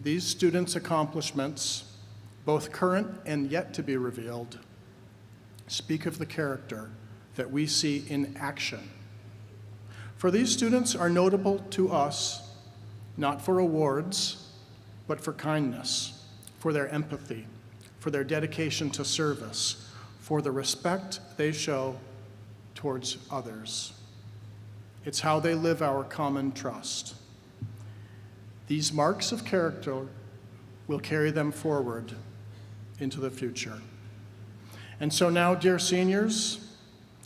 These students' accomplishments, both current and yet to be revealed, speak of the character that we see in action. For these students are notable to us not for awards, but for kindness, for their empathy, for their dedication to service, for the respect they show towards others. It's how they live our common trust. These marks of character will carry them forward into the future. And so now, dear seniors,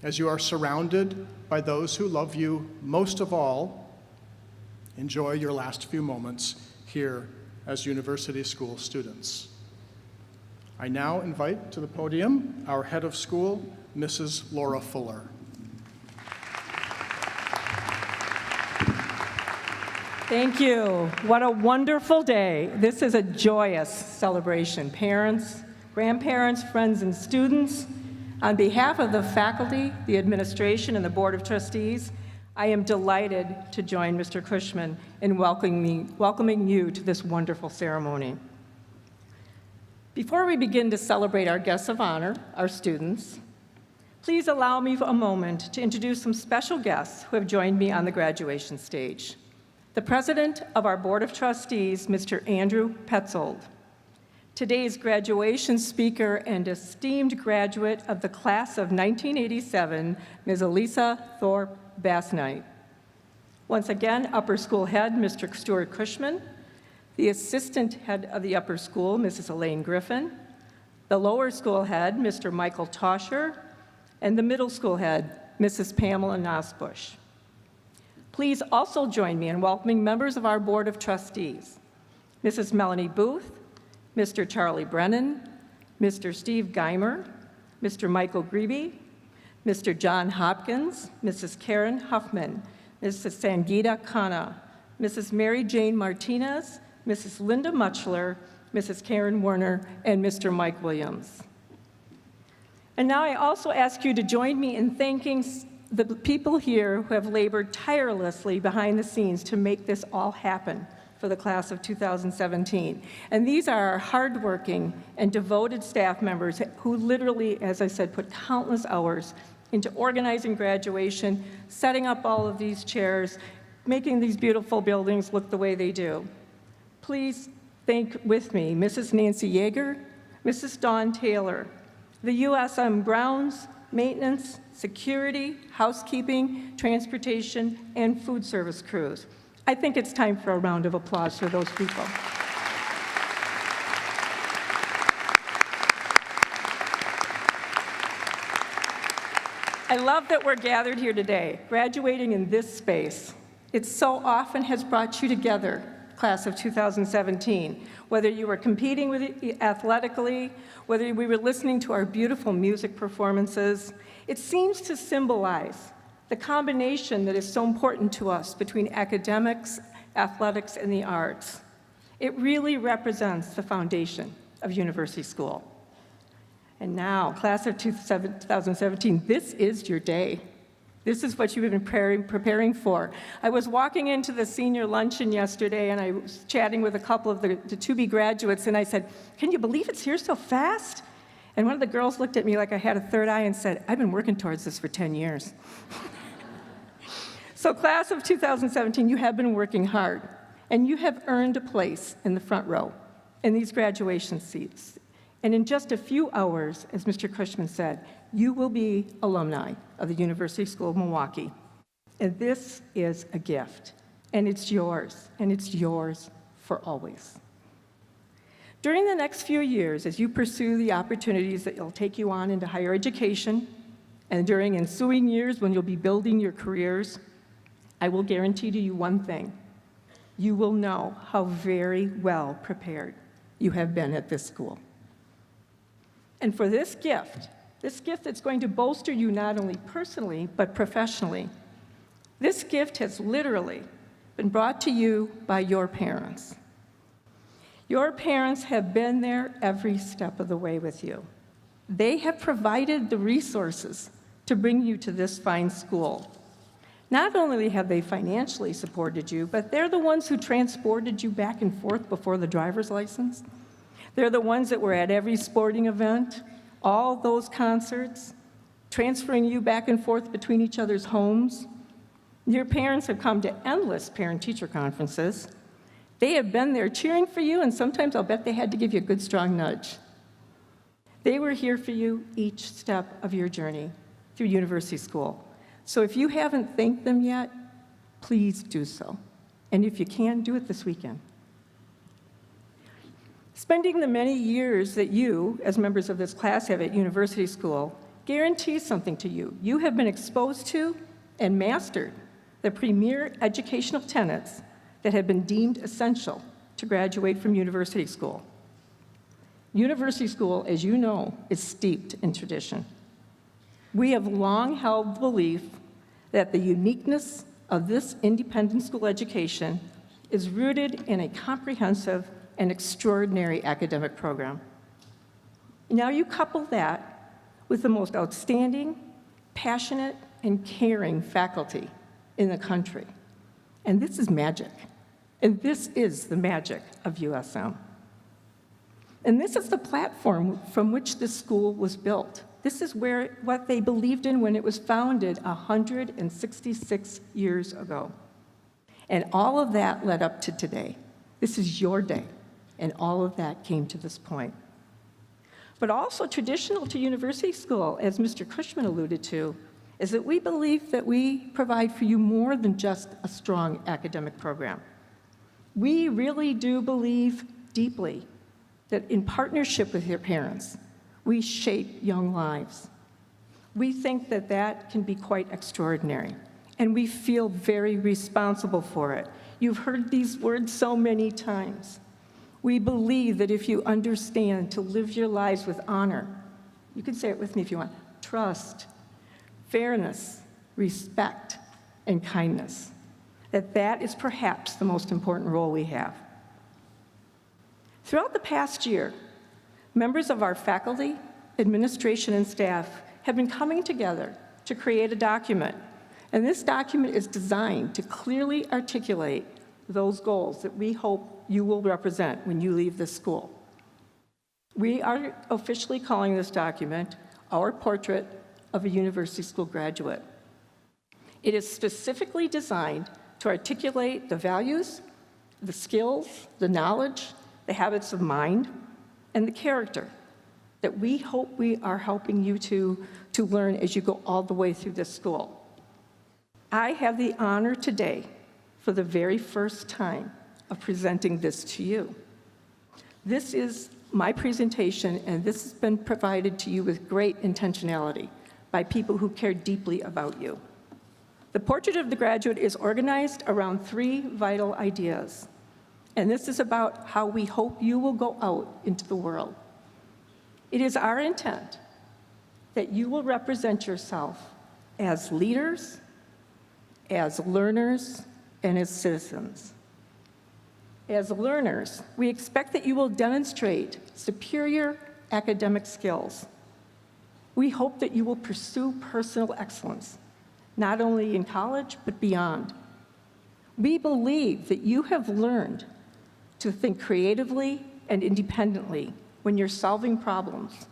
as you are surrounded by those who love you most of all, enjoy your last few moments here as university school students. I now invite to the podium our head of school, Mrs. Laura Fuller. Thank you. What a wonderful day. This is a joyous celebration. Parents, grandparents, friends, and students, on behalf of the faculty, the administration, and the Board of Trustees, I am delighted to join Mr. Cushman in welcoming you to this wonderful ceremony. Before we begin to celebrate our guests of honor, our students, please allow me a moment to introduce some special guests who have joined me on the graduation stage. The President of our Board of Trustees, Mr. Andrew Petzold. Today's graduation speaker and esteemed graduate of the class of 1987, Ms. Elisa Tharps Basnight. Once again, upper school head, Mr. Stuart Cushman, the assistant head of the upper school, Mrs. Elaine Griffin, the lower school head, Mr. Michael Toscher, and the middle school head, Mrs. Pamela Nosbush. Please also join me in welcoming members of our Board of Trustees, Mrs. Melanie Booth, Mr. Charlie Brennan, Mr. Steve Geimer, Mr. Michael Grebe, Mr. John Hopkins, Mrs. Karen Huffman, Mrs. Sangeeta Khanna, Mrs. Mary Jane Martinez, Mrs. Linda Muchler, Mrs. Karen Werner, and Mr. Mike Williams. And now I also ask you to join me in thanking the people here who have labored tirelessly behind the scenes to make this all happen for the class of 2017. And these are our hardworking and devoted staff members who literally, as I said, put countless hours into organizing graduation, setting up all of these chairs, making these beautiful buildings look the way they do. Please thank with me Mrs. Nancy Yeager, Mrs. Dawn Taylor, the USM grounds, maintenance, security, housekeeping, transportation, and food service crews. I think it's time for a round of applause for those people. I love that we're gathered here today, graduating in this space. It so often has brought you together, class of 2017, whether you were competing with it athletically, whether we were listening to our beautiful music performances. It seems to symbolize the combination that is so important to us between academics, athletics, and the arts. It really represents the foundation of university school. And now, class of 2017, this is your day. This is what you've been preparing for. I was walking into the senior luncheon yesterday, and I was chatting with a couple of the to-be graduates, and I said, "Can you believe it's here so fast?" And one of the girls looked at me like I had a third eye and said, "I've been working towards this for 10 years." So class of 2017, you have been working hard, and you have earned a place in the front row in these graduation seats. And in just a few hours, as Mr. Cushman said, you will be alumni of the University School of Milwaukee. And this is a gift, and it's yours for always. During the next few years, as you pursue the opportunities that will take you on into higher education, and during ensuing years when you'll be building your careers, I will guarantee to you one thing. You will know how very well prepared you have been at this school. And for this gift that's going to bolster you not only personally, but professionally, this gift has literally been brought to you by your parents. Your parents have been there every step of the way with you. They have provided the resources to bring you to this fine school. Not only have they financially supported you, but they're the ones who transported you back and forth before the driver's license. They're the ones that were at every sporting event, all those concerts, transferring you back and forth between each other's homes. Your parents have come to endless parent-teacher conferences. They have been there cheering for you, and sometimes I'll bet they had to give you a good, strong nudge. They were here for you each step of your journey through university school. So if you haven't thanked them yet, please do so. And if you can, do it this weekend. Spending the many years that you, as members of this class, have at university school guarantees something to you. You have been exposed to and mastered the premier educational tenets that have been deemed essential to graduate from university school. University school, as you know, is steeped in tradition. We have long held the belief that the uniqueness of this independent school education is rooted in a comprehensive and extraordinary academic program. Now you couple that with the most outstanding, passionate, and caring faculty in the country. And this is magic. And this is the magic of USM. And this is the platform from which this school was built. This is what they believed in when it was founded 166 years ago. And all of that led up to today. This is your day. And all of that came to this point. But also traditional to university school, as Mr. Cushman alluded to, is that we believe that we provide for you more than just a strong academic program. We really do believe deeply that in partnership with your parents, we shape young lives. We think that that can be quite extraordinary, and we feel very responsible for it. You've heard these words so many times. We believe that if you understand to live your lives with honor, you can say it with me if you want, trust, fairness, respect, and kindness, that is perhaps the most important role we have. Throughout the past year, members of our faculty, administration, and staff have been coming together to create a document. And this document is designed to clearly articulate those goals that we hope you will represent when you leave this school. We are officially calling this document Our Portrait of a University School Graduate. It is specifically designed to articulate the values, the skills, the knowledge, the habits of mind, and the character that we hope we are helping you to learn as you go all the way through this school. I have the honor today, for the very first time, of presenting this to you. This is my presentation, and this has been provided to you with great intentionality by people who care deeply about you. The portrait of the graduate is organized around 3 vital ideas, and this is about how we hope you will go out into the world. It is our intent that you will represent yourself as leaders, as learners, and as citizens. As learners, we expect that you will demonstrate superior academic skills. We hope that you will pursue personal excellence, not only in college, but beyond. We believe that you have learned to think creatively and independently when you're solving problems.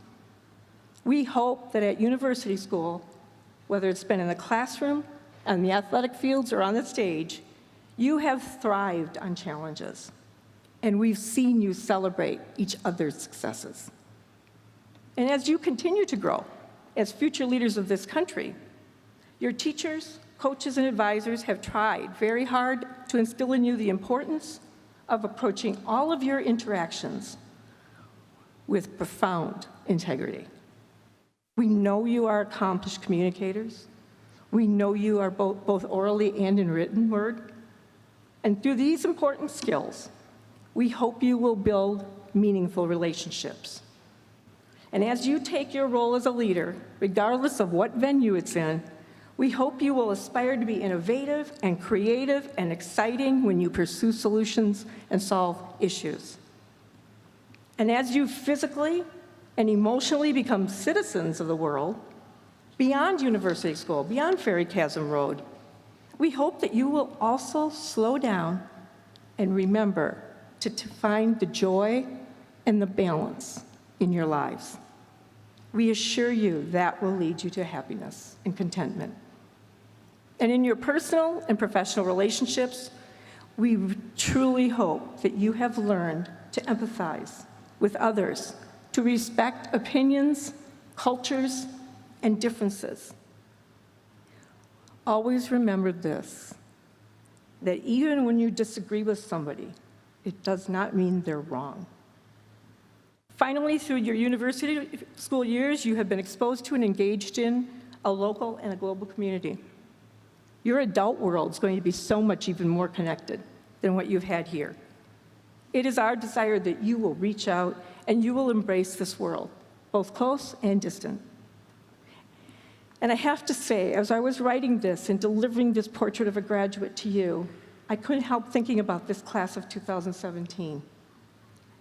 We hope that at university school, whether it's been in the classroom, on the athletic fields, or on the stage, you have thrived on challenges, and we've seen you celebrate each other's successes. And as you continue to grow as future leaders of this country, your teachers, coaches, and advisors have tried very hard to instill in you the importance of approaching all of your interactions with profound integrity. We know you are accomplished communicators. We know you are both orally and in written word. And through these important skills, we hope you will build meaningful relationships. And as you take your role as a leader, regardless of what venue it's in, we hope you will aspire to be innovative and creative and exciting when you pursue solutions and solve issues. And as you physically and emotionally become citizens of the world, beyond university school, beyond Ferry Chasm Road, We hope that you will also slow down and remember to find the joy and the balance in your lives. We assure you that will lead you to happiness and contentment. And in your personal and professional relationships, we truly hope that you have learned to empathize with others, to respect opinions, cultures, and differences. Always remember this, that even when you disagree with somebody, it does not mean they're wrong. Finally, through your university school years, you have been exposed to and engaged in a local and a global community. Your adult world is going to be so much even more connected than what you've had here. It is our desire that you will reach out and you will embrace this world, both close and distant. And I have to say, as I was writing this and delivering this portrait of a graduate to you, I couldn't help thinking about this class of 2017.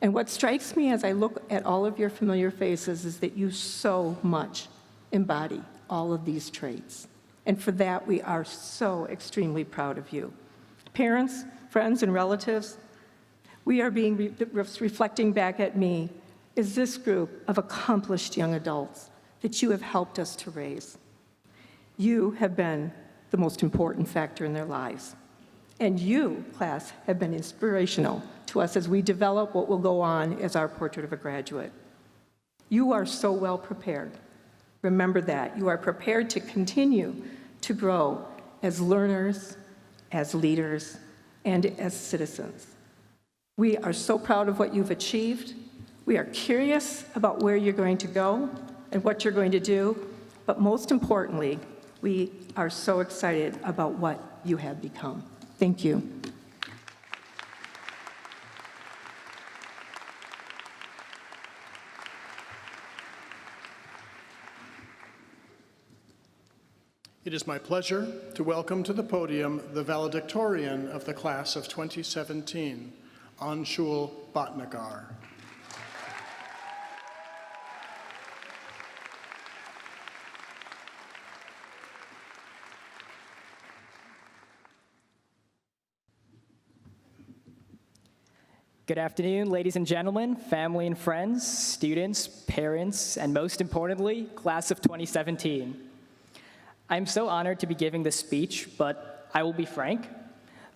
And what strikes me as I look at all of your familiar faces is that you so much embody all of these traits. And for that, we are so extremely proud of you. Parents, friends, and relatives, we are reflecting back at me is this group of accomplished young adults that you have helped us to raise. You have been the most important factor in their lives. And you, class, have been inspirational to us as we develop what will go on as our portrait of a graduate. You are so well prepared. Remember that. You are prepared to continue to grow as learners, as leaders, and as citizens. We are so proud of what you've achieved. We are curious about where you're going to go and what you're going to do, but most importantly, we are so excited about what you have become. Thank you. It is my pleasure to welcome to the podium the valedictorian of the class of 2017, Anshul Bhatnagar. Good afternoon, ladies and gentlemen, family and friends, students, parents, and most importantly, class of 2017. I'm so honored to be giving this speech, but I will be frank.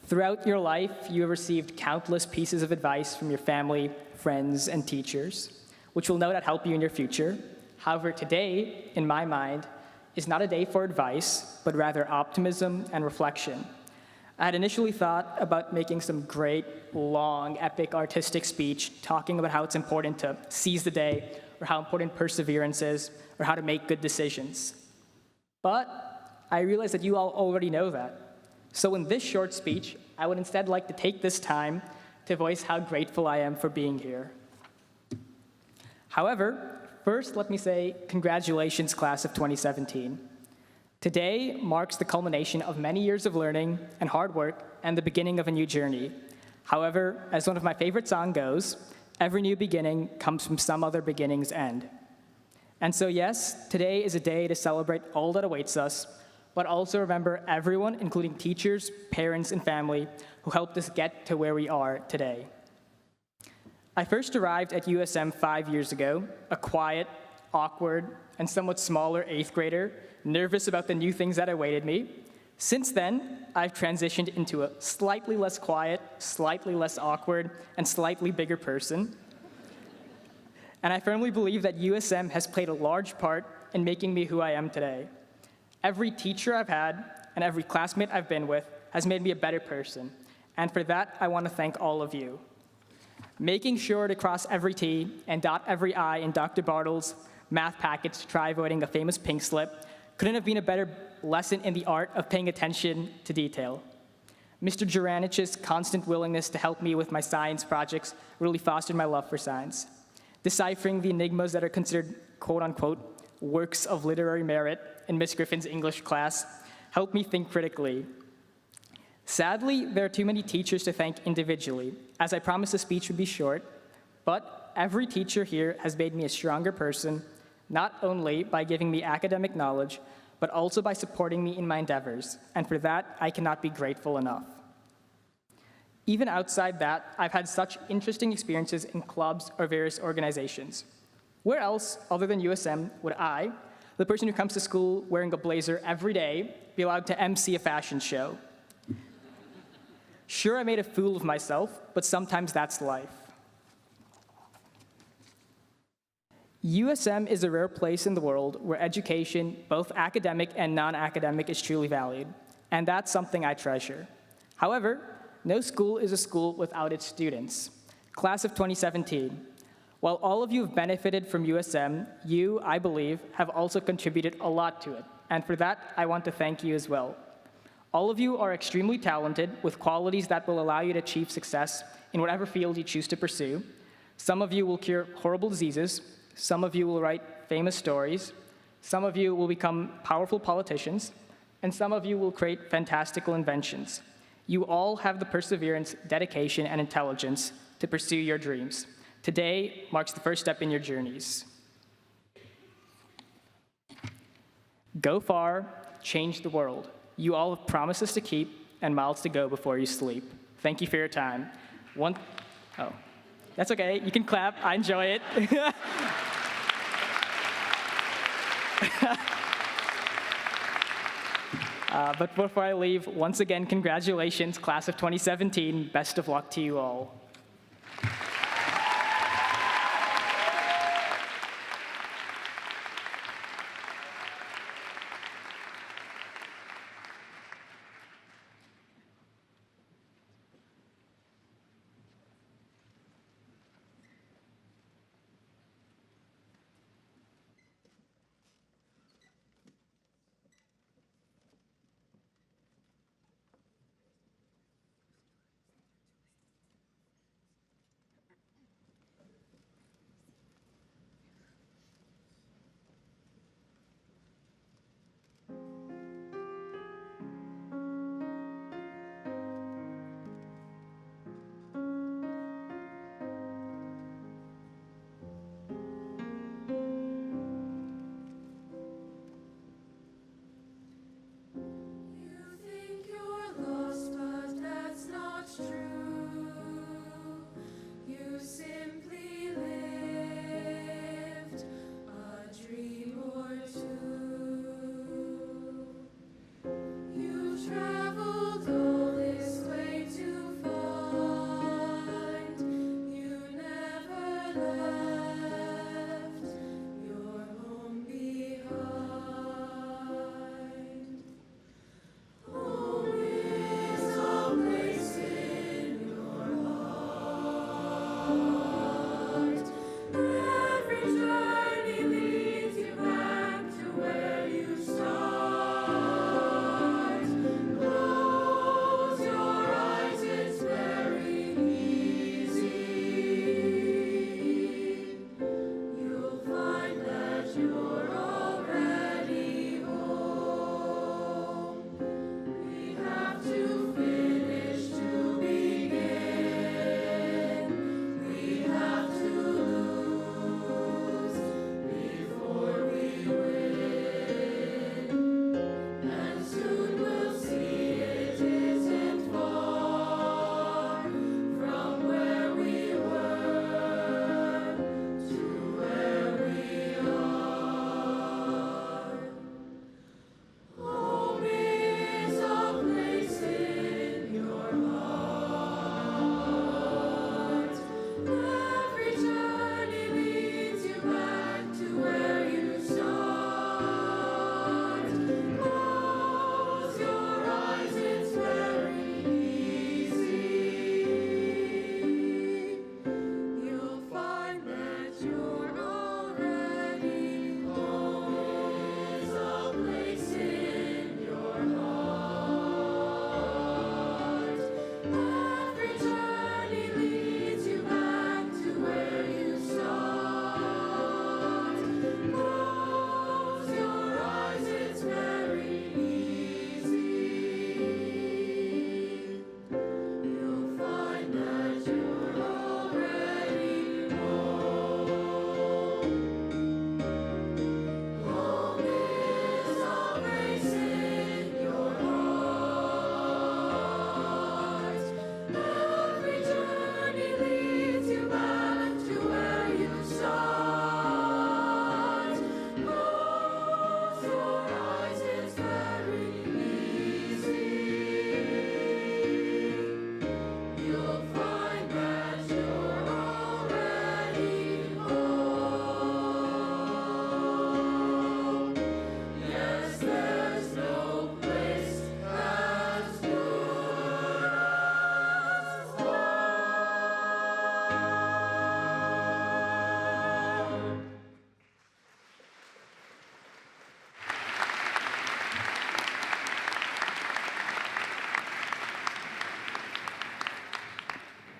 Throughout your life, you have received countless pieces of advice from your family, friends, and teachers, which will no doubt help you in your future. However, today, in my mind, is not a day for advice, but rather optimism and reflection. I had initially thought about making some great, long, epic, artistic speech talking about how it's important to seize the day, or how important perseverance is, or how to make good decisions. But I realized that you all already know that. So in this short speech, I would instead like to take this time to voice how grateful I am for being here. However, first let me say congratulations, class of 2017. Today marks the culmination of many years of learning and hard work and the beginning of a new journey. However, as one of my favorite songs goes, every new beginning comes from some other beginning's end. And so yes, today is a day to celebrate all that awaits us, but also remember everyone, including teachers, parents, and family, who helped us get to where we are today. I first arrived at USM 5 years ago, a quiet, awkward, and somewhat smaller 8th grader, nervous about the new things that awaited me. Since then, I've transitioned into a slightly less quiet, slightly less awkward, and slightly bigger person. And I firmly believe that USM has played a large part in making me who I am today. Every teacher I've had and every classmate I've been with has made me a better person. And for that, I want to thank all of you. Making sure to cross every T and dot every I in Dr. Bartle's math package to try avoiding a famous pink slip couldn't have been a better lesson in the art of paying attention to detail. Mr. Juranich's constant willingness to help me with my science projects really fostered my love for science. Deciphering the enigmas that are considered quote-unquote works of literary merit in Miss Griffin's English class helped me think critically. Sadly, there are too many teachers to thank individually, as I promised the speech would be short, but every teacher here has made me a stronger person, not only by giving me academic knowledge, but also by supporting me in my endeavors, and for that, I cannot be grateful enough. Even outside that, I've had such interesting experiences in clubs or various organizations. Where else, other than USM, would I, the person who comes to school wearing a blazer every day, be allowed to MC a fashion show? Sure, I made a fool of myself, but sometimes that's life. USM is a rare place in the world where education, both academic and non-academic, is truly valued, and that's something I treasure. However, no school is a school without its students. Class of 2017. While all of you have benefited from USM, you, I believe, have also contributed a lot to it, and for that, I want to thank you as well. All of you are extremely talented with qualities that will allow you to achieve success in whatever field you choose to pursue. Some of you will cure horrible diseases, some of you will write famous stories, some of you will become powerful politicians, and some of you will create fantastical inventions. You all have the perseverance, dedication, and intelligence to pursue your dreams. Today marks the first step in your journeys. Go far, change the world. You all have promises to keep and miles to go before you sleep. Thank you for your time. Oh, that's okay, you can clap, I enjoy it. But before I leave, once again, congratulations, class of 2017. Best of luck to you all.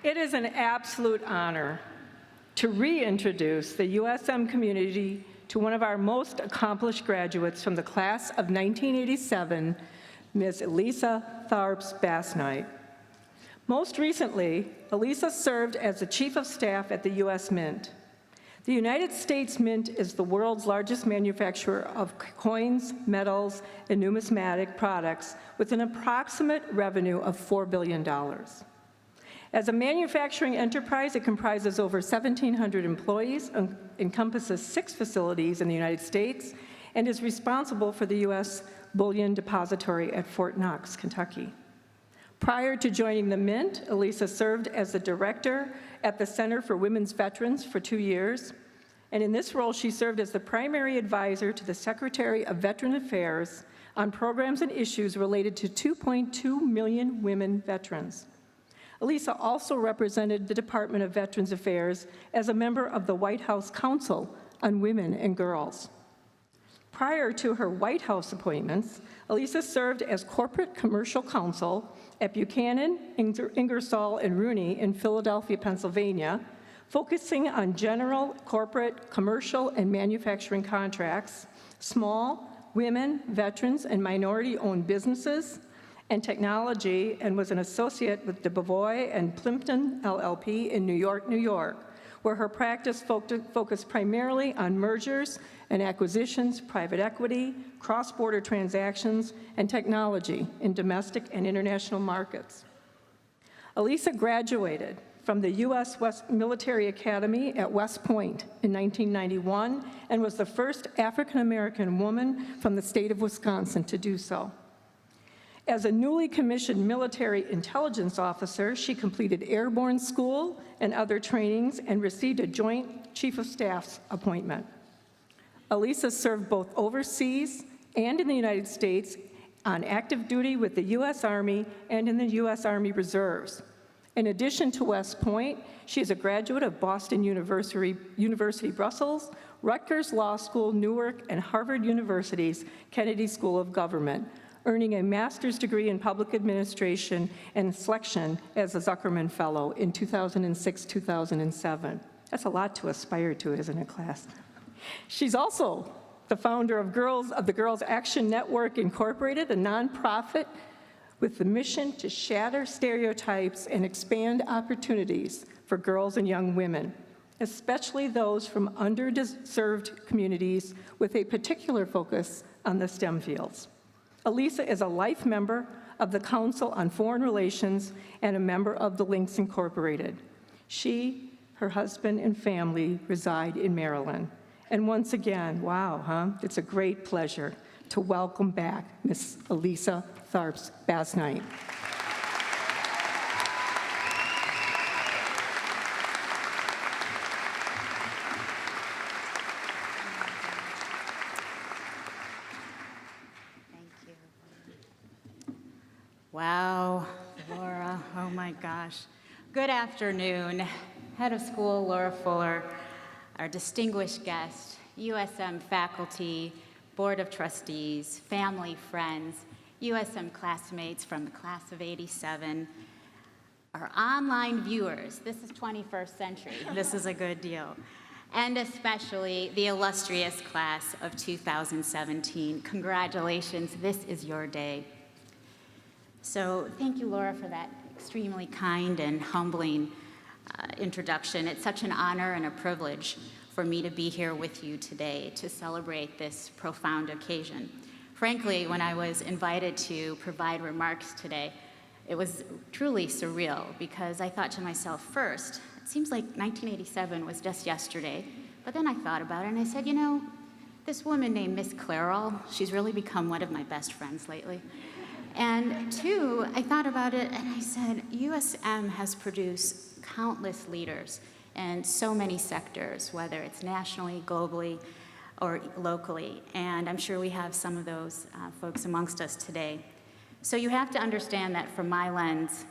It is an absolute honor to reintroduce the USM community to one of our most accomplished graduates from the class of 1987, Ms. Elisa Tharps Basnight. Most recently, Elisa served as the Chief of Staff at the U.S. Mint. The United States Mint is the world's largest manufacturer of coins, metals, and numismatic products with an approximate revenue of $4 billion. As a manufacturing enterprise, it comprises over 1,700 employees, encompasses 6 facilities in the United States, and is responsible for the U.S. Bullion Depository at Fort Knox, Kentucky. Prior to joining the Mint, Elisa served as the director at the Center for Women's Veterans for 2 years, and in this role, she served as the primary advisor to the Secretary of Veteran Affairs on programs and issues related to 2.2 million women veterans. Elisa also represented the Department of Veterans Affairs as a member of the White House Council on Women and Girls. Prior to her White House appointments, Elisa served as corporate commercial counsel at Buchanan, Ingersoll, and Rooney in Philadelphia, Pennsylvania, focusing on general, corporate, commercial, and manufacturing contracts, small, women, veterans, and minority-owned businesses, and technology, and was an associate with DeBevois and Plimpton LLP in New York, New York, where her practice focused primarily on mergers and acquisitions, private equity, cross-border transactions, and technology in domestic and international markets. Elisa graduated from the U.S. Military Academy at West Point in 1991 and was the first African-American woman from the state of Wisconsin to do so. As a newly commissioned military intelligence officer, she completed airborne school and other trainings and received a Joint Chief of Staff's appointment. Elisa served both overseas and in the United States on active duty with the U.S. Army and in the U.S. Army Reserves. In addition to West Point, she is a graduate of Boston University Brussels, Rutgers Law School, Newark, and Harvard University's Kennedy School of Government, earning a master's degree in public administration and selection as a Zuckerman Fellow in 2006-2007. That's a lot to aspire to, isn't it, class? She's also the founder of the Girls Action Network Incorporated, a nonprofit with the mission to shatter stereotypes and expand opportunities for girls and young women, especially those from underserved communities with a particular focus on the STEM fields. Elisa is a life member of the Council on Foreign Relations and a member of the Links Incorporated. She, her husband, and family reside in Maryland. And once again, wow, huh? It's a great pleasure to welcome back Ms. Elisa Tharps Basnight. Wow, Laura, oh my gosh. Good afternoon. Head of School Laura Fuller, our distinguished guest, USM faculty, Board of Trustees, family, friends, USM classmates from the class of '87, our online viewers. This is 21st century. This is a good deal. And especially the illustrious class of 2017. Congratulations, this is your day. So thank you, Laura, for that extremely kind and humbling introduction. It's such an honor and a privilege for me to be here with you today to celebrate this profound occasion. Frankly, when I was invited to provide remarks today, it was truly surreal because I thought to myself, first, it seems like 1987 was just yesterday, but then I thought about it and I said, you know, this woman named Miss Clairol, she's really become one of my best friends lately. And two, I thought about it and I said, USM has produced countless leaders in so many sectors, whether it's nationally, globally, or locally. And I'm sure we have some of those folks amongst us today. So you have to understand that from my lens,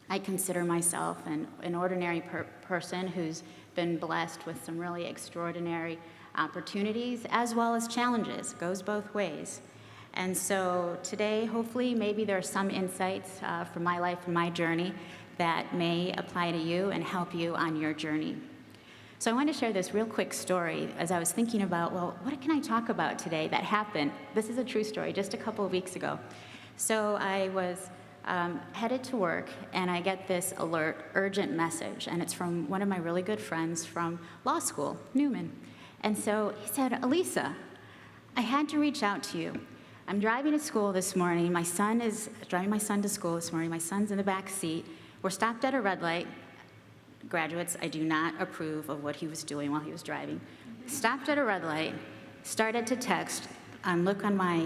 I consider myself an ordinary person who's been blessed with some really extraordinary opportunities as well as challenges. It goes both ways. And so today, hopefully, maybe there are some insights from my life and my journey that may apply to you and help you on your journey. So I want to share this real quick story as I was thinking about, well, what can I talk about today that happened? This is a true story, just a couple of weeks ago. So I was headed to work, and I get this alert, urgent message, and it's from one of my really good friends from law school, Newman. And so he said, Elisa, I had to reach out to you. I'm driving to school this morning. My son is driving my son to school this morning. My son's in the back seat. We're stopped at a red light. Graduates, I do not approve of what he was doing while he was driving. Stopped at a red light, started to text, and look on my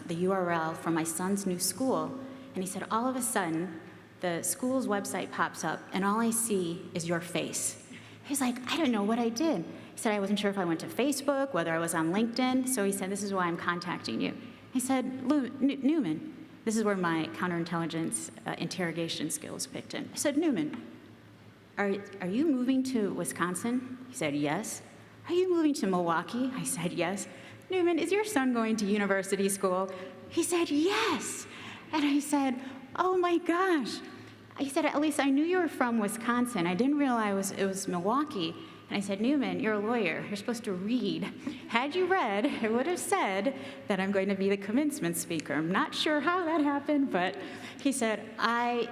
the URL for my son's new school, and he said, all of a sudden, the school's website pops up, and all I see is your face. He's like, I don't know what I did. He said, I wasn't sure if I went to Facebook, whether I was on LinkedIn, so he said, this is why I'm contacting you. He said, Newman, this is where my counterintelligence interrogation skills picked in. I said, Newman, are you moving to Wisconsin? He said, yes. Are you moving to Milwaukee? I said, yes. Newman, is your son going to university school? He said, yes. And I said, oh my gosh. He said, Elisa, I knew you were from Wisconsin. I didn't realize it was Milwaukee. And I said, Newman, you're a lawyer. You're supposed to read. Had you read, it would have said that I'm going to be the commencement speaker. I'm not sure how that happened, but he said,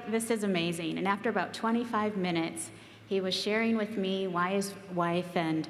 this is amazing. And after about 25 minutes, he was sharing with me why his wife and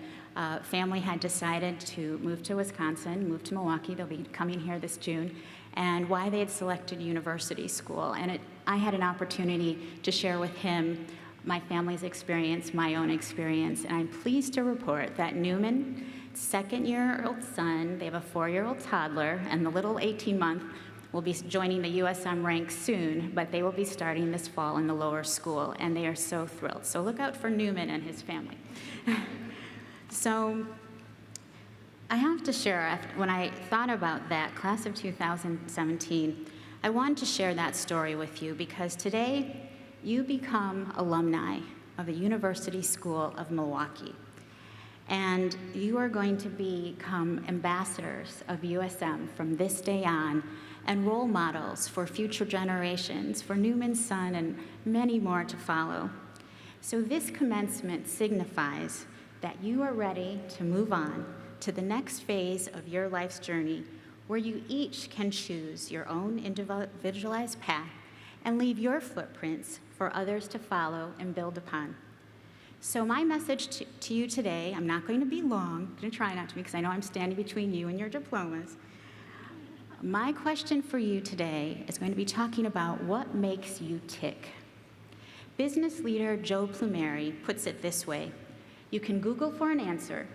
family had decided to move to Wisconsin, move to Milwaukee. They'll be coming here this June, and why they had selected university school. And I had an opportunity to share with him my family's experience, my own experience, and I'm pleased to report that Newman, second-year-old son, they have a 4-year-old toddler, and the little 18-month will be joining the USM ranks soon, but they will be starting this fall in the lower school, and they are so thrilled. So look out for Newman and his family. So I have to share, when I thought about that, class of 2017, I wanted to share that story with you because today you become alumni of the University School of Milwaukee. And you are going to become ambassadors of USM from this day on and role models for future generations, for Newman's son and many more to follow. So this commencement signifies that you are ready to move on to the next phase of your life's journey where you each can choose your own individualized path and leave your footprints for others to follow and build upon. So my message to you today, I'm not going to be long, I'm going to try not to because I know I'm standing between you and your diplomas. My question for you today is going to be talking about what makes you tick. Business leader Joe Plumeri puts it this way: you can Google for an answer,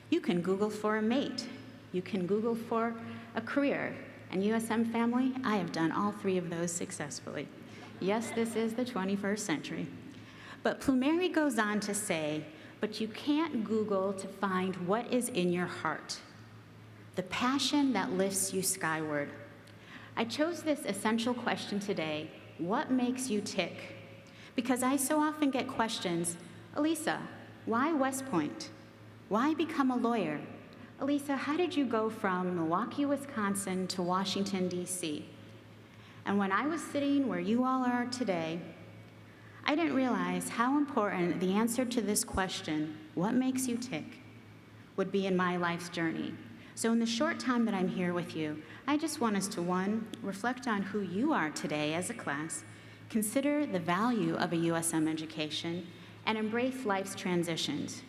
you can Google for a mate, you can Google for a career. And USM family, I have done all 3 of those successfully. Yes, this is the 21st century. But Plumeri goes on to say, but you can't Google to find what is in your heart, the passion that lifts you skyward. I chose this essential question today, what makes you tick? Because I so often get questions, Elisa, why West Point? Why become a lawyer? Elisa, how did you go from Milwaukee, Wisconsin to Washington, D.C.? And when I was sitting where you all are today, I didn't realize how important the answer to this question, what makes you tick, would be in my life's journey. So in the short time that I'm here with you, I just want us to, 1, reflect on who you are today as a class, consider the value of a USM education, and embrace life's transitions.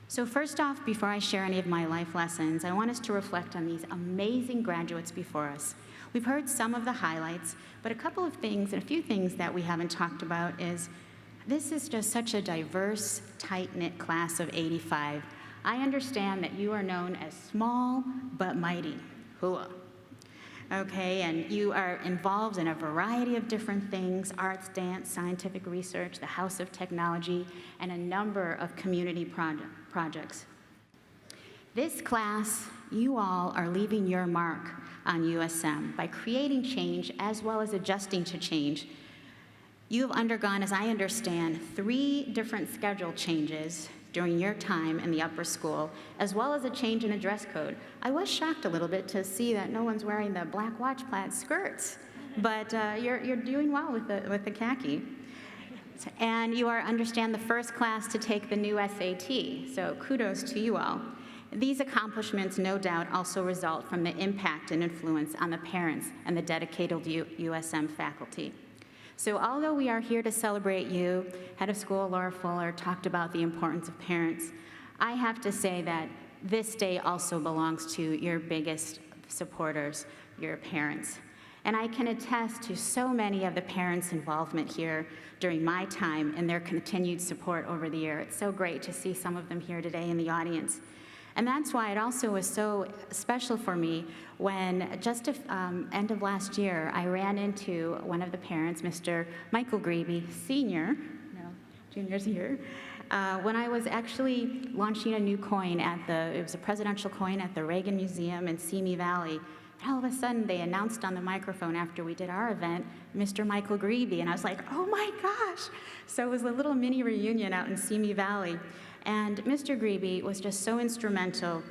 So first off, before I share any of my life lessons, I want us to reflect on these amazing graduates before us. We've heard some of the highlights, but a couple of things, and a few things that we haven't talked about is, this is just such a diverse, tight-knit class of 85. I understand that you are known as small but mighty. Hooah. Okay, and you are involved in a variety of different things: arts, dance, scientific research, the House of Technology, and a number of community projects. This class, you all are leaving your mark on USM by creating change as well as adjusting to change. You have undergone, as I understand, 3 different schedule changes during your time in the upper school, as well as a change in a dress code. I was shocked a little bit to see that no one's wearing the black watch plaid skirts, but you're doing well with the khaki. And you are, understand, the first class to take the new SAT, so kudos to you all. These accomplishments, no doubt, also result from the impact and influence on the parents and the dedicated USM faculty. So although we are here to celebrate you, Head of School Laura Fuller talked about the importance of parents, I have to say that this day also belongs to your biggest supporters, your parents. And I can attest to so many of the parents' involvement here during my time and their continued support over the year. It's so great to see some of them here today in the audience. And that's why it also was so special for me when just end of last year, I ran into one of the parents, Mr. Michael Grebe, Senior, no, Junior's here, when I was actually launching a new coin it was a presidential coin at the Reagan Museum in Simi Valley. And all of a sudden, they announced on the microphone after we did our event, Mr. Michael Grebe, and I was like, oh my gosh. So it was a little mini reunion out in Simi Valley. And Mr. Grebe was just so instrumental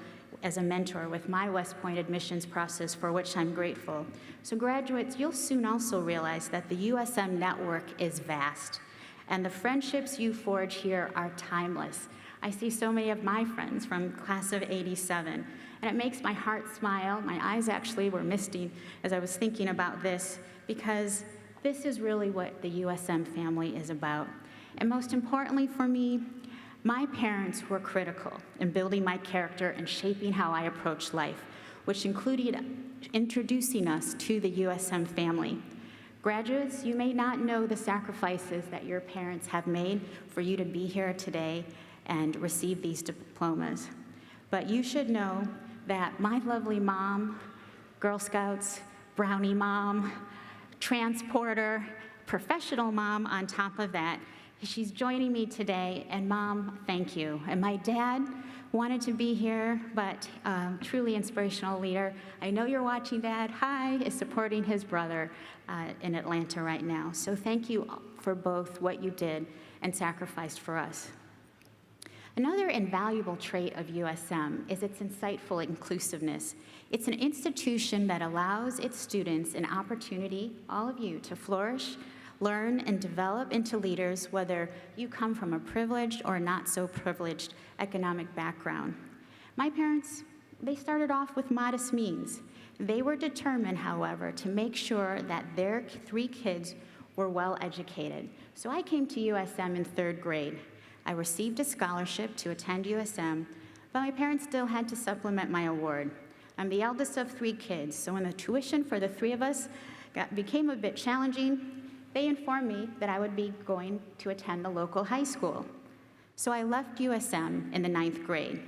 as a mentor with my West Point admissions process, for which I'm grateful. So graduates, you'll soon also realize that the USM network is vast, and the friendships you forge here are timeless. I see so many of my friends from class of '87, and it makes my heart smile. My eyes actually were misty as I was thinking about this, because this is really what the USM family is about. And most importantly for me, my parents were critical in building my character and shaping how I approach life, which included introducing us to the USM family. Graduates, you may not know the sacrifices that your parents have made for you to be here today and receive these diplomas. But you should know that my lovely mom, Girl Scouts, Brownie mom, transporter, professional mom on top of that, she's joining me today, and Mom, thank you. And my dad wanted to be here, but truly inspirational leader. I know you're watching, Dad. Hi, is supporting his brother in Atlanta right now. So thank you for both what you did and sacrificed for us. Another invaluable trait of USM is its insightful inclusiveness. It's an institution that allows its students an opportunity, all of you, to flourish, learn, and develop into leaders, whether you come from a privileged or not so privileged economic background. My parents, they started off with modest means. They were determined, however, to make sure that their 3 kids were well educated. So I came to USM in 3rd grade. I received a scholarship to attend USM, but my parents still had to supplement my award. I'm the eldest of 3 kids, so when the tuition for the 3 of us became a bit challenging, they informed me that I would be going to attend the local high school. So I left USM in the 9th grade.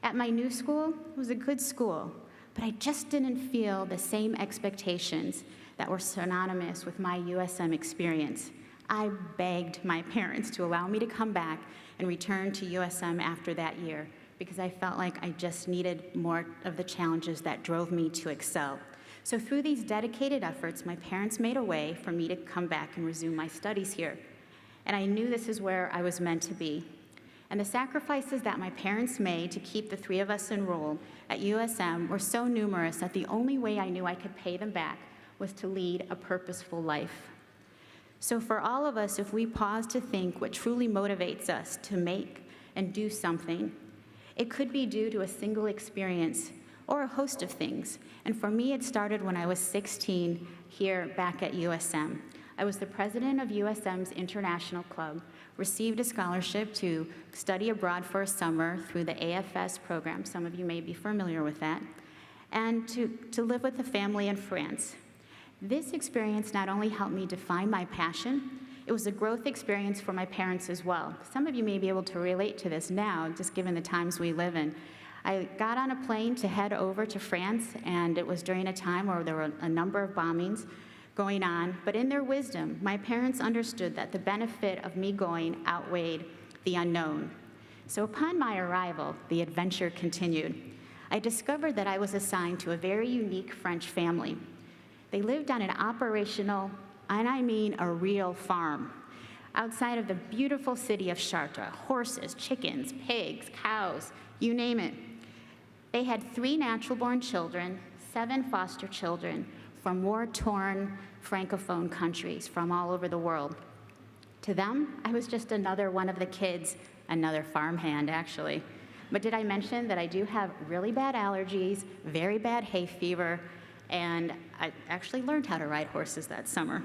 At my new school, it was a good school, but I just didn't feel the same expectations that were synonymous with my USM experience. I begged my parents to allow me to come back and return to USM after that year, because I felt like I just needed more of the challenges that drove me to excel. So through these dedicated efforts, my parents made a way for me to come back and resume my studies here. And I knew this is where I was meant to be. And the sacrifices that my parents made to keep the 3 of us enrolled at USM were so numerous that the only way I knew I could pay them back was to lead a purposeful life. So for all of us, if we pause to think what truly motivates us to make and do something, it could be due to a single experience or a host of things. And for me, it started when I was 16 here back at USM. I was the president of USM's International Club, received a scholarship to study abroad for a summer through the AFS program, some of you may be familiar with that, and to live with a family in France. This experience not only helped me define my passion, it was a growth experience for my parents as well. Some of you may be able to relate to this now, just given the times we live in. I got on a plane to head over to France, and it was during a time where there were a number of bombings going on, but in their wisdom, my parents understood that the benefit of me going outweighed the unknown. So upon my arrival, the adventure continued. I discovered that I was assigned to a very unique French family. They lived on an operational, and I mean a real farm, outside of the beautiful city of Chartres. Horses, chickens, pigs, cows, you name it. They had 3 natural-born children, 7 foster children from war-torn Francophone countries from all over the world. To them, I was just another one of the kids, another farmhand, actually. But did I mention that I do have really bad allergies, very bad hay fever, and I actually learned how to ride horses that summer.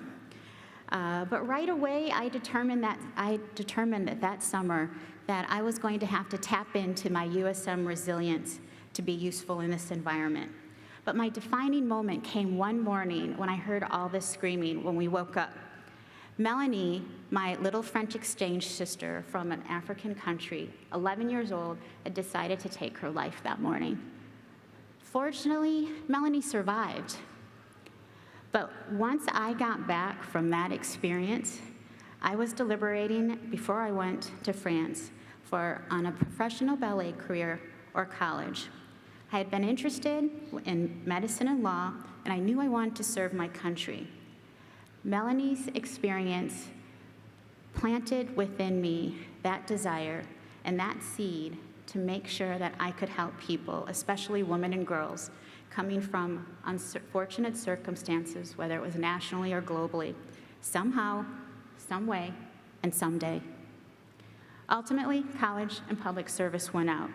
But right away, I determined that summer that I was going to have to tap into my USM resilience to be useful in this environment. But my defining moment came one morning when I heard all this screaming when we woke up. Melanie, my little French exchange sister from an African country, 11 years old, had decided to take her life that morning. Fortunately, Melanie survived. But once I got back from that experience, I was deliberating before I went to France on a professional ballet career or college. I had been interested in medicine and law, and I knew I wanted to serve my country. Melanie's experience planted within me that desire and that seed to make sure that I could help people, especially women and girls, coming from unfortunate circumstances, whether it was nationally or globally, somehow, some way, and someday. Ultimately, college and public service won out.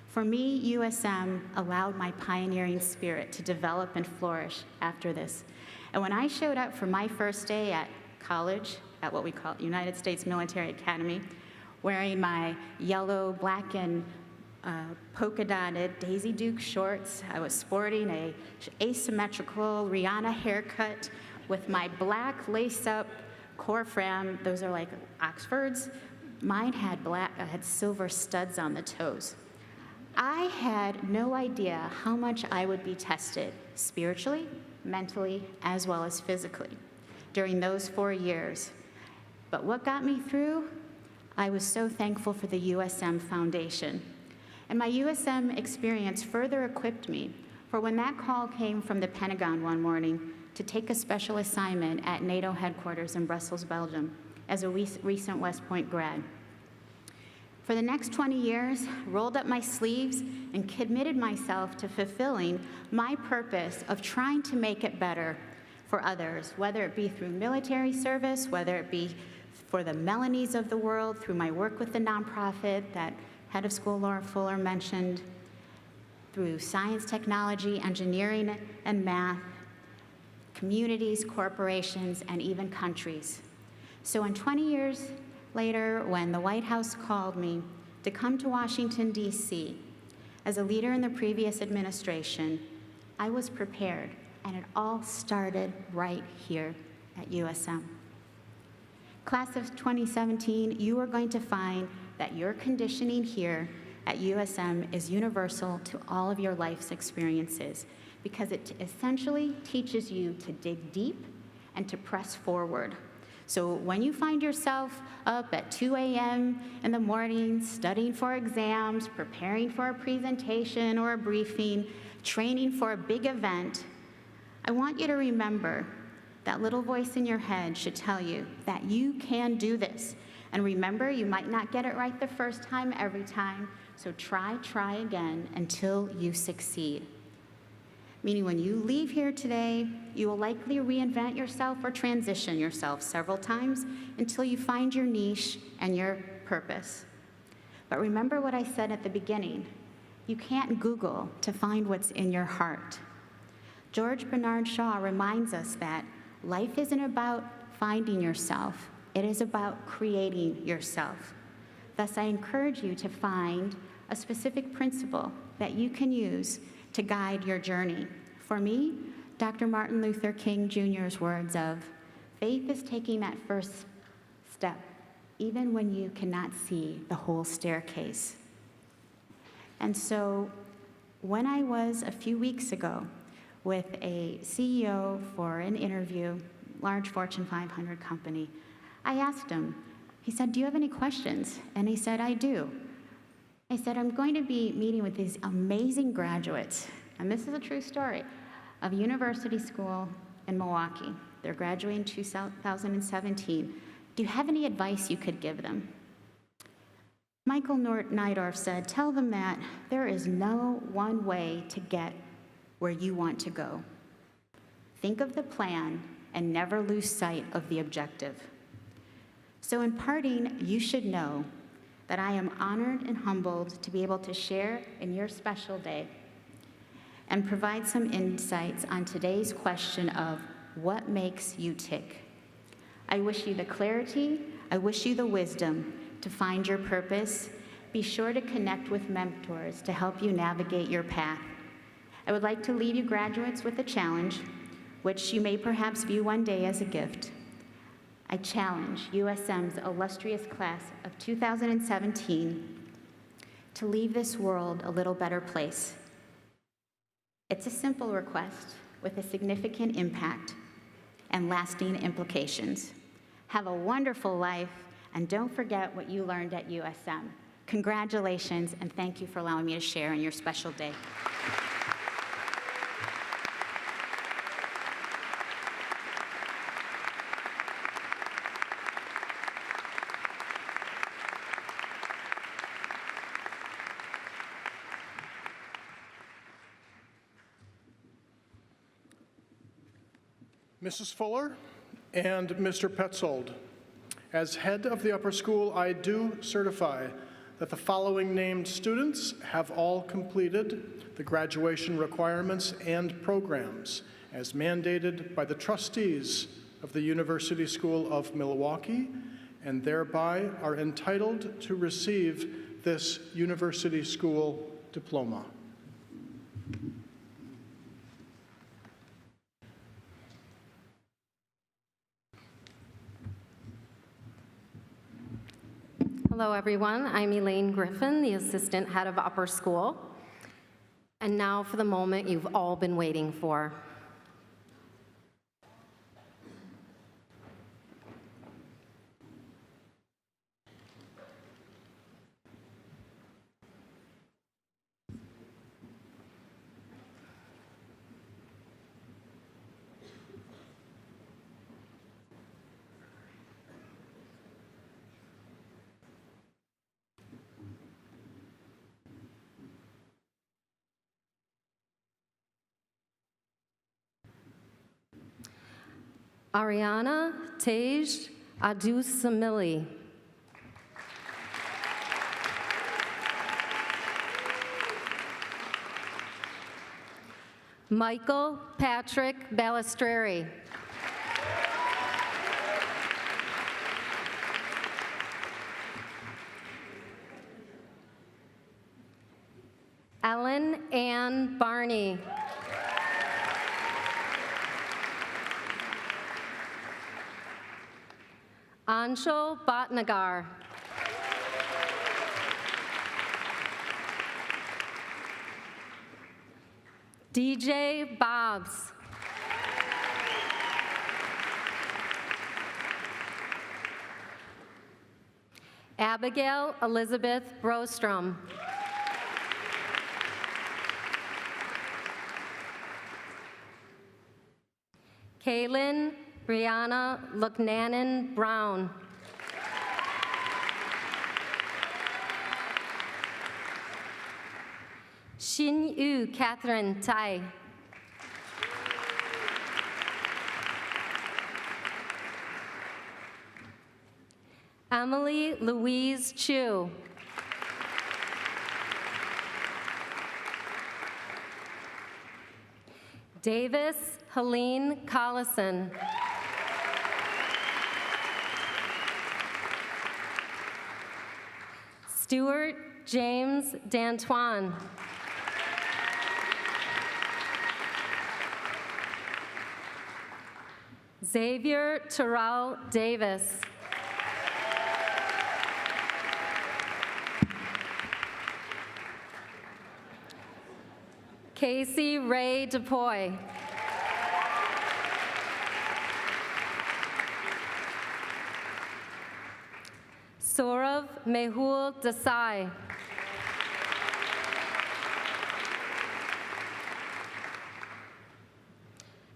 For me, USM allowed my pioneering spirit to develop and flourish after this. And when I showed up for my first day at college, at what we call United States Military Academy, wearing my yellow, black, and polka-dotted Daisy Duke shorts, I was sporting a asymmetrical Rihanna haircut with my black lace-up Corfram, those are like Oxfords. Mine had silver studs on the toes. I had no idea how much I would be tested spiritually, mentally, as well as physically during those 4 years. But what got me through? I was so thankful for the USM Foundation. And my USM experience further equipped me for when that call came from the Pentagon one morning to take a special assignment at NATO headquarters in Brussels, Belgium, as a recent West Point grad. For the next 20 years, rolled up my sleeves and committed myself to fulfilling my purpose of trying to make it better for others, whether it be through military service, whether it be for the Melanies of the world, through my work with the nonprofit that Head of School Laura Fuller mentioned, through science, technology, engineering, and math, communities, corporations, and even countries. So in 20 years later, when the White House called me to come to Washington, D.C., as a leader in the previous administration, I was prepared, and it all started right here at USM. Class of 2017, you are going to find that your conditioning here at USM is universal to all of your life's experiences because it essentially teaches you to dig deep and to press forward. So when you find yourself up at 2 a.m. in the morning, studying for exams, preparing for a presentation or a briefing, training for a big event, I want you to remember that little voice in your head should tell you that you can do this. And remember, you might not get it right the first time every time, so try again until you succeed. Meaning when you leave here today, you will likely reinvent yourself or transition yourself several times until you find your niche and your purpose. But remember what I said at the beginning. You can't Google to find what's in your heart. George Bernard Shaw reminds us that life isn't about finding yourself. It is about creating yourself. Thus, I encourage you to find a specific principle that you can use to guide your journey. For me, Dr. Martin Luther King Jr.'s words of, faith is taking that first step, even when you cannot see the whole staircase. And so, when I was a few weeks ago with a CEO for an interview, large Fortune 500 company, I asked him, he said, do you have any questions? And he said, I do. I said, I'm going to be meeting with these amazing graduates, and this is a true story, of university school in Milwaukee. They're graduating in 2017. Do you have any advice you could give them? Michael Neidorff said, tell them that there is no one way to get where you want to go. Think of the plan and never lose sight of the objective. So in parting, you should know that I am honored and humbled to be able to share in your special day and provide some insights on today's question of what makes you tick. I wish you the clarity, I wish you the wisdom to find your purpose. Be sure to connect with mentors to help you navigate your path. I would like to leave you graduates with a challenge, which you may perhaps view one day as a gift. I challenge USM's illustrious class of 2017 to leave this world a little better place. It's a simple request with a significant impact and lasting implications. Have a wonderful life, and don't forget what you learned at USM. Congratulations, and thank you for allowing me to share in your special day. Mrs. Fuller and Mr. Petzold, as head of the upper school, I do certify that the following named students have all completed the graduation requirements and programs as mandated by the trustees of the University School of Milwaukee, and thereby are entitled to receive this University School diploma. Hello, everyone. I'm Elaine Griffin, the assistant head of upper school. And now for the moment you've all been waiting for. Ariana Tej Adusamili. Michael Patrick Balistreri. Ellen Ann Barney. Anshul Bhatnagar. DJ Bobs. Abigail Elizabeth Brostrom. Kaylin Brianna Luknanen Brown. Xin Yu Catherine Tai. Emily Louise Chu. Davis Helene Collison. Stuart James D'Antoine. Xavier Terrell Davis. Casey Ray DePoy. Saurav Mehul Desai.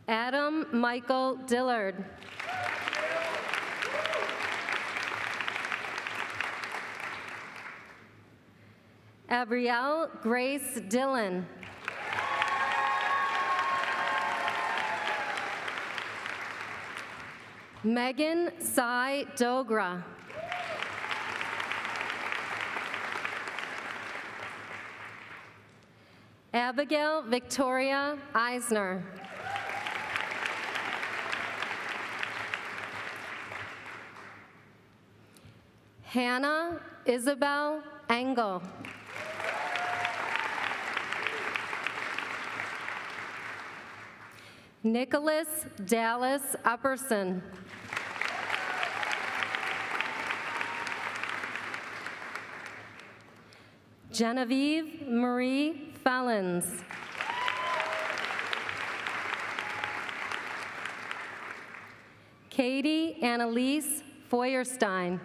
Adam Michael Dillard. Abrielle Grace Dillon. Megan Sai Dogra. Abigail Victoria Eisner. Hannah Isabel Engel. Nicholas Dallas Upperson. Genevieve Marie Fellens. Katie Annalise Feuerstein.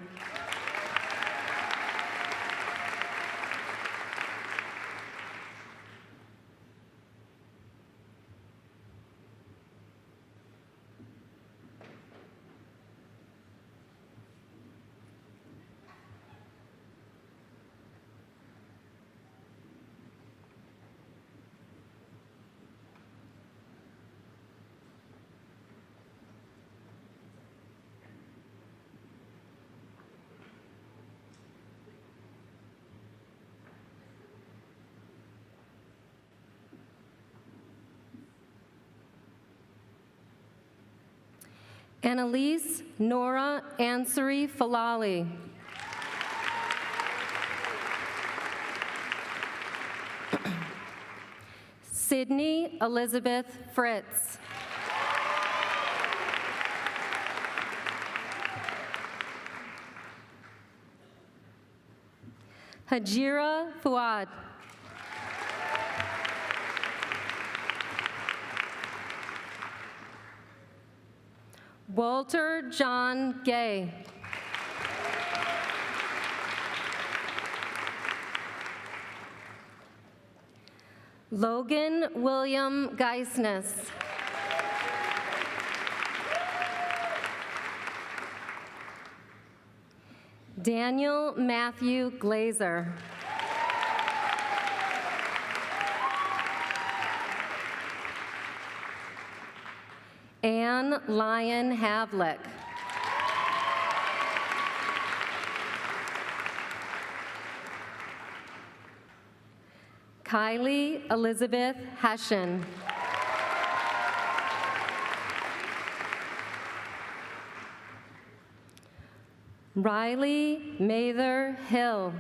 Annalise Nora Ansari Falali. Sydney Elizabeth Fritz. Hajira Fuad. Walter John Gay. Logan William Geisness. Daniel Matthew Glazer. Anne Lyon Havlick. Kylie Elizabeth Hession. Riley Mather Hill.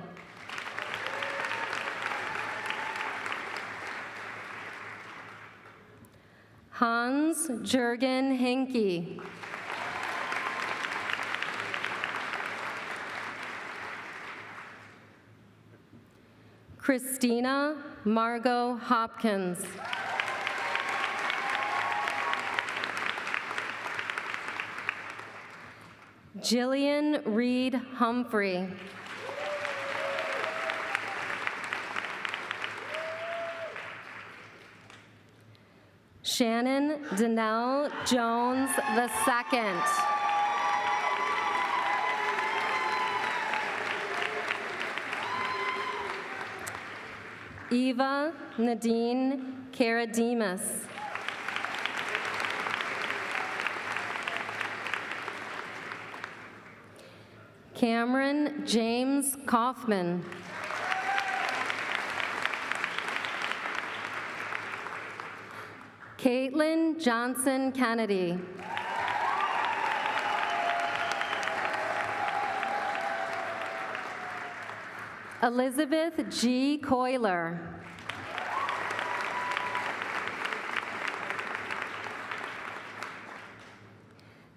Hans Jürgen Hinke. Christina Margot Hopkins. Jillian Reed Humphrey. Shannon Danelle Jones II. Eva Nadine Karadimas. Cameron James Kaufman. Caitlin Johnson Kennedy. Elizabeth G. Coiler.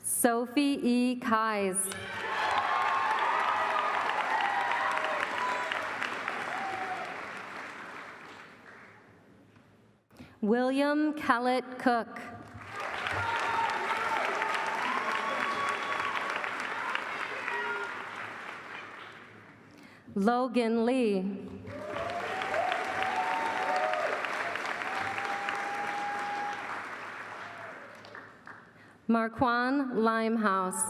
Sophie E. Kais. William Kellett Cook. Logan Lee. Marquand Limehouse.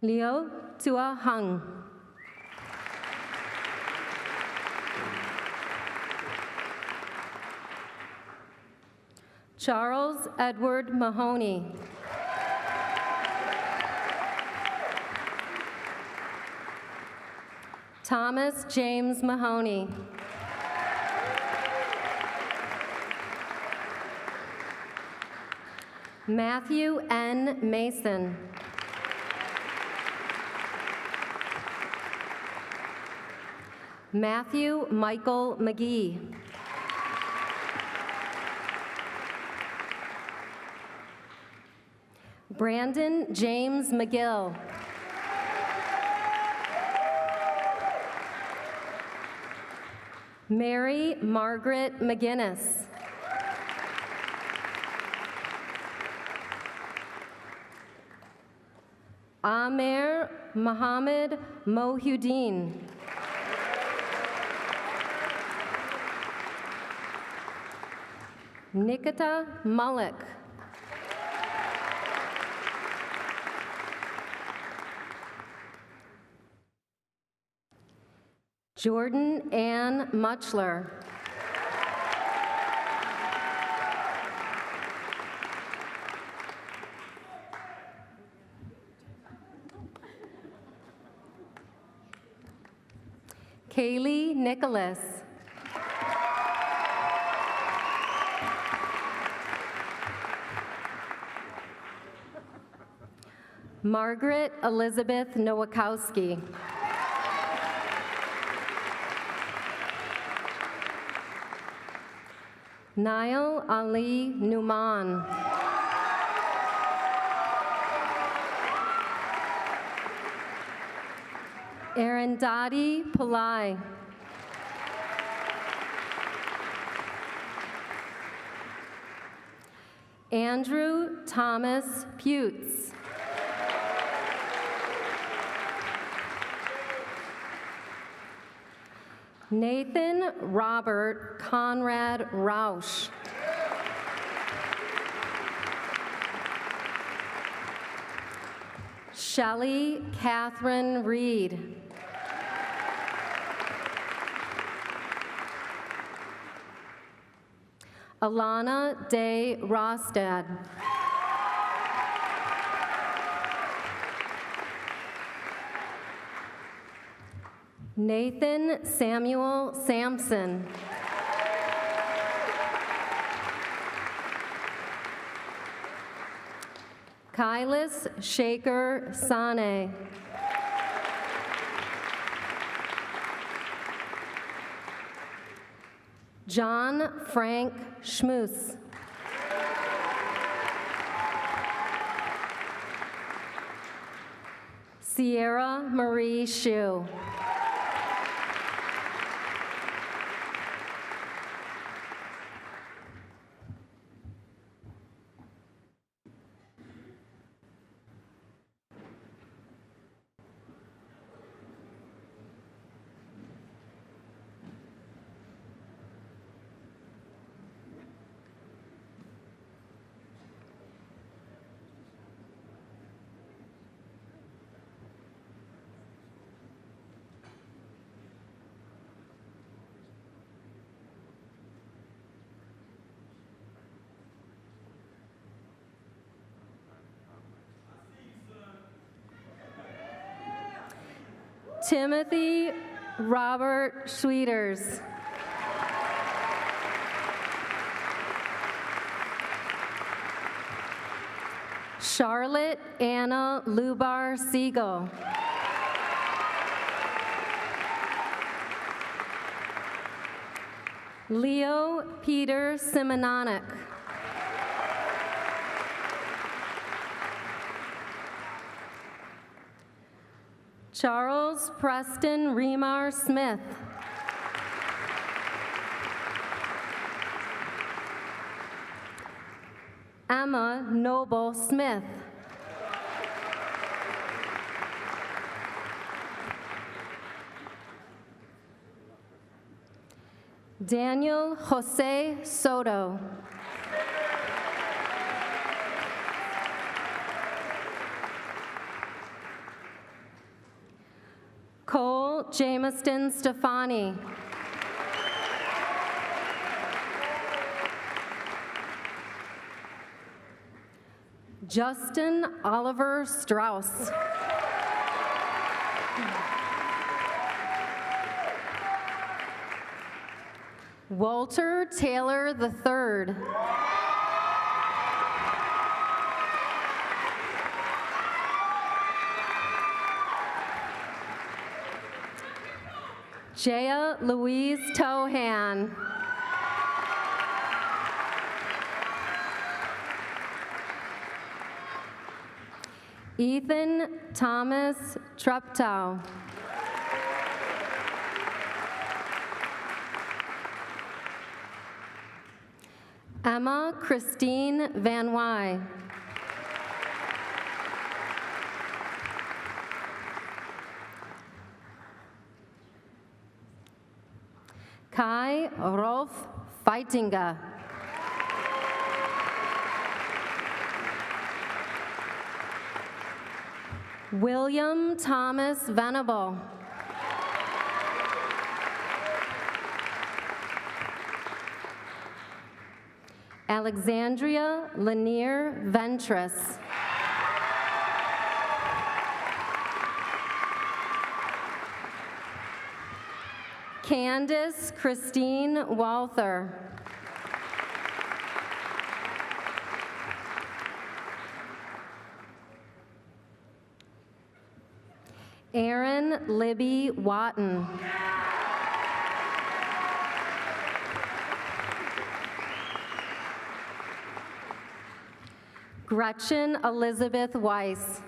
Leo Tua Hung. Charles Edward Mahoney. Thomas James Mahoney. Matthew N. Mason. Matthew Michael McGee. Brandon James McGill. Mary Margaret McGinnis. Amer Mohammed Mohuddin. Nikita Malik. Jordan Ann Muchler. Kaylee Nicholas. Margaret Elizabeth Nowakowski. Niall Ali Numan. Arundhati Pillai. Andrew Thomas Putz. Nathan Robert Conrad Rausch. Shelley Catherine Reed. Alana Day Rostad. Nathan Samuel Sampson. Kylis Shaker Sane. John Frank Schmus. Sierra Marie Shue. Timothy Robert Schwieters. Charlotte Anna Lubar Siegel. Leo Peter Simononik. Charles Preston Remar Smith. Emma Noble Smith. Daniel Jose Soto. Cole Jameston Stefani. Justin Oliver Strauss. Walter Taylor III. Jaya Louise Tohan. Ethan Thomas Treptow. Emma Christine Van Wy. Kai Rolf Feitinga. William Thomas Venable. Alexandria Lanier Ventris. Candace Christine Walther. Erin Libby Watton. Gretchen Elizabeth Weiss.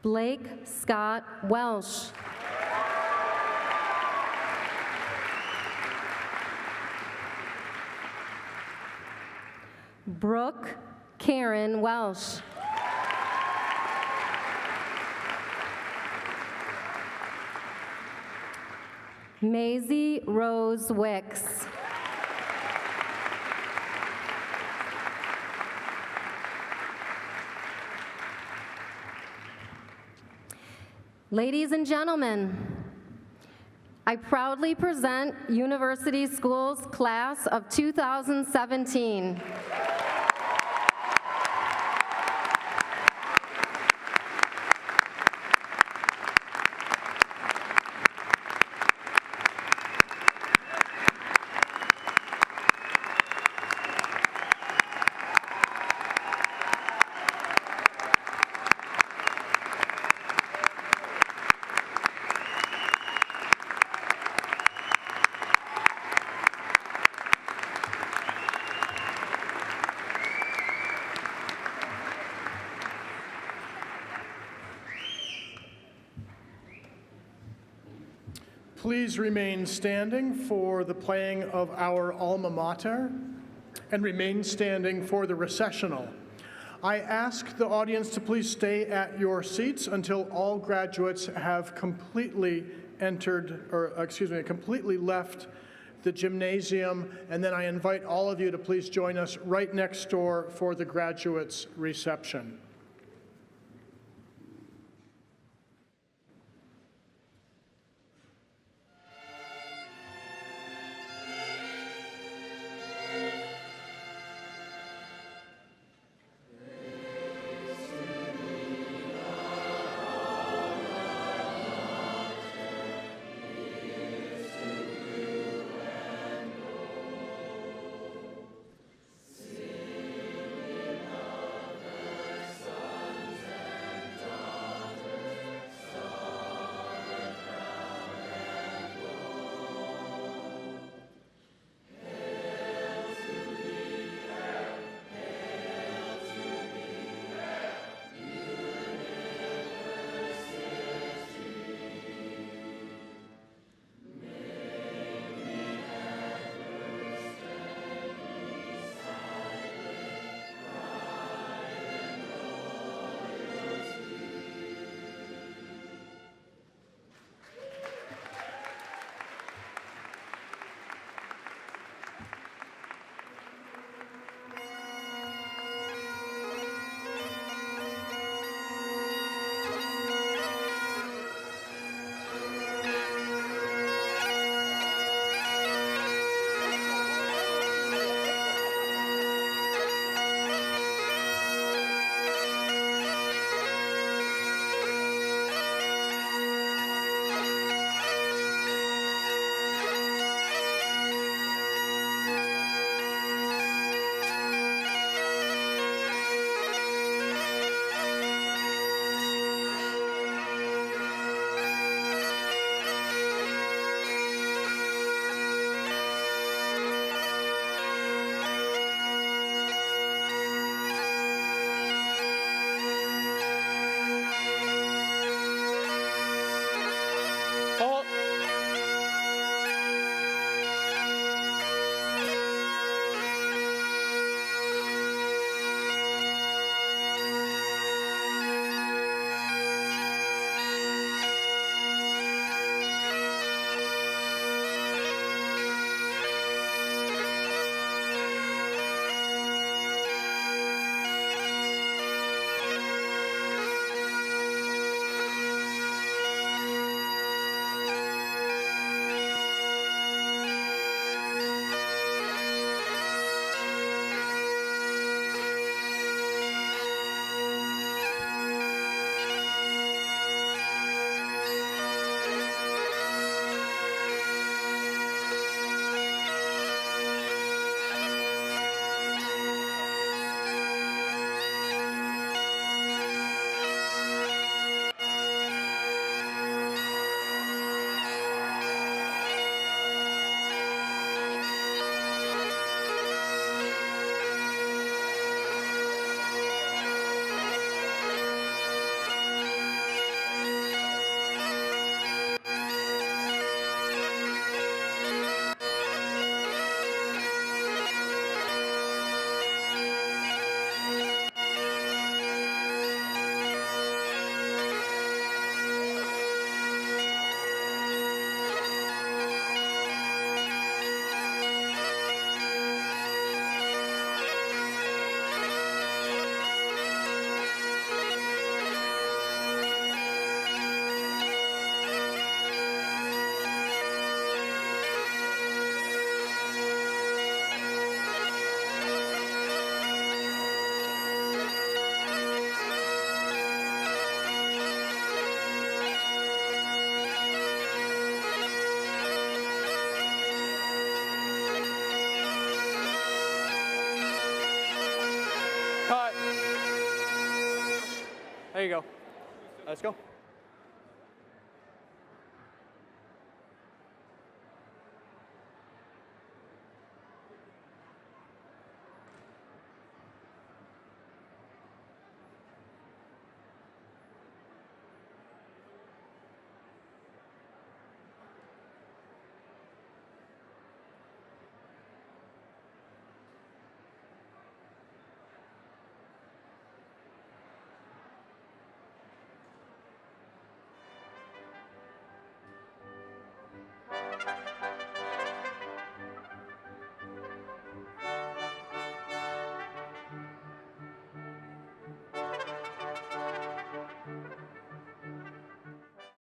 Blake Scott Welsh. Brooke Karen Welsh. Maisie Rose Wicks. Ladies and gentlemen, I proudly present University Schools Class of 2017. Please remain standing for the playing of our alma mater and remain standing for the recessional. I ask the audience to please stay at your seats until all graduates have completely completely left the gymnasium, and then I invite all of you to please join us right next door for the graduates' reception. Let's go.